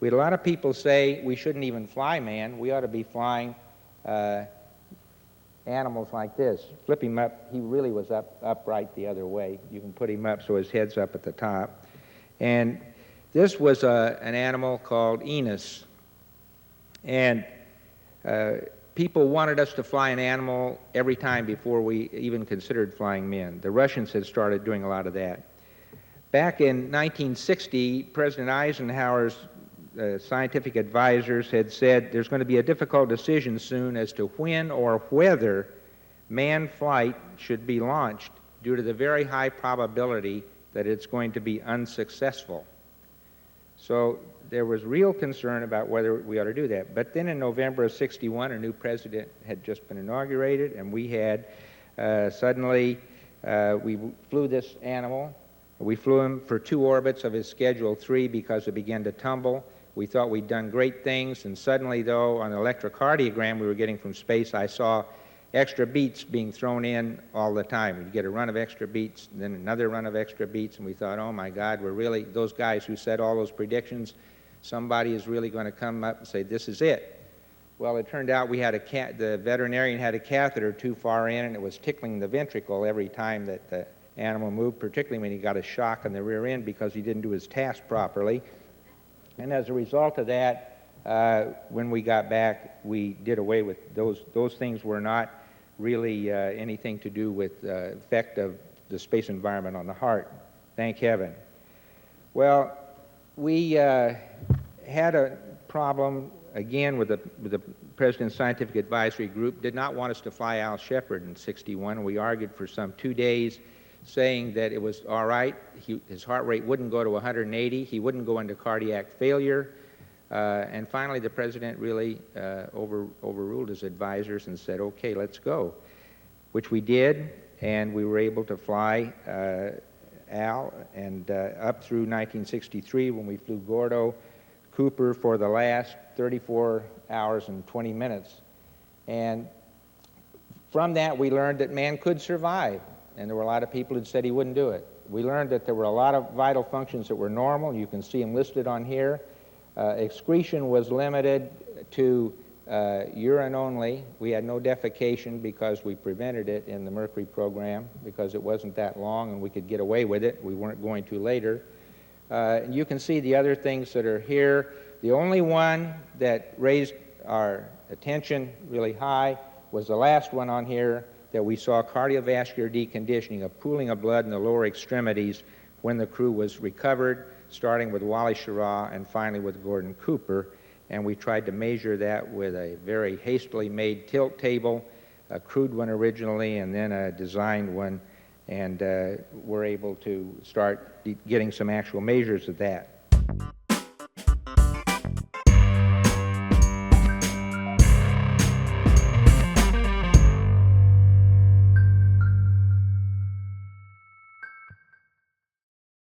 We had a lot of people say we shouldn't even fly man. We ought to be flying animals like this. Flip him up. He really was upright the other way. You can put him up so his head's up at the top. And this was an animal called Enos. And people wanted us to fly an animal every time before we even considered flying men. The Russians had started doing a lot of that. Back in 1960, President Eisenhower's scientific advisors had said there's going to be a difficult decision soon as to when or whether manned flight should be launched due to the very high probability that it's going to be unsuccessful. So there was real concern about whether we ought to do that. But then in November of '61, a new president had just been inaugurated, and we had suddenly, we flew this animal. We flew him for 2 orbits of his Schedule 3 because it began to tumble. We thought we'd done great things, and suddenly, though, on the electrocardiogram we were getting from space, I saw extra beats being thrown in all the time. We'd get a run of extra beats, and then another run of extra beats, and we thought, oh my God, we're really, those guys who said all those predictions, somebody is really going to come up and say, this is it. Well, it turned out we had the veterinarian had a catheter too far in, and it was tickling the ventricle every time that the animal moved, particularly when he got a shock on the rear end because he didn't do his task properly. And as a result of that, when we got back, we did away with those things were not really anything to do with the effect of the space environment on the heart. Thank heaven. Well, we had a problem again with the President's Scientific Advisory Group. Did not want us to fly Al Shepard in '61. We argued for some 2 days, saying that it was all right. His heart rate wouldn't go to 180. He wouldn't go into cardiac failure. And finally, the president really overruled his advisors and said, okay, let's go, which we did, and we were able to fly Al and up through 1963 when we flew Gordo Cooper for the last 34 hours and 20 minutes. And from that, we learned that man could survive. And there were a lot of people who said he wouldn't do it. We learned that there were a lot of vital functions that were normal. You can see them listed on here. Excretion was limited to urine only. We had no defecation because we prevented it in the Mercury program because it wasn't that long and we could get away with it. We weren't going to later. And you can see the other things that are here. The only one that raised our attention really high was the last one on here, that we saw cardiovascular deconditioning, a pooling of blood in the lower extremities when the crew was recovered, starting with Wally Schirra and finally with Gordon Cooper. And we tried to measure that with a very hastily made tilt table, a crude one originally and then a designed one, and we're able to start getting some actual measures of that.